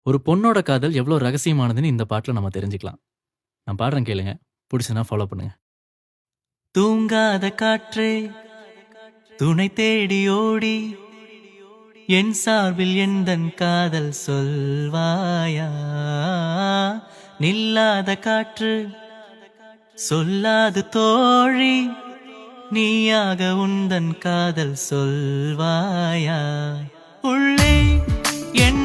ஒரு பொண்ணோட காதல் எவ்வளோ ரகசியமானதுன்னு இந்த பாட்டுல நம்ம தெரிஞ்சுக்கலாம். நான் பாடுறேன் கேளுங்க. புடிச்சுதுன்னா ஃபாலோ பண்ணுங்க. தூங்காத காற்றே துணை தேடி ஓடி என் சார்பில் எந்தன் காதல் சொல்வாயா? நில்லாத காற்று சொல்லாது தோழி நீயாக உந்தன் காதல் சொல்வாயா? உள்ளே என்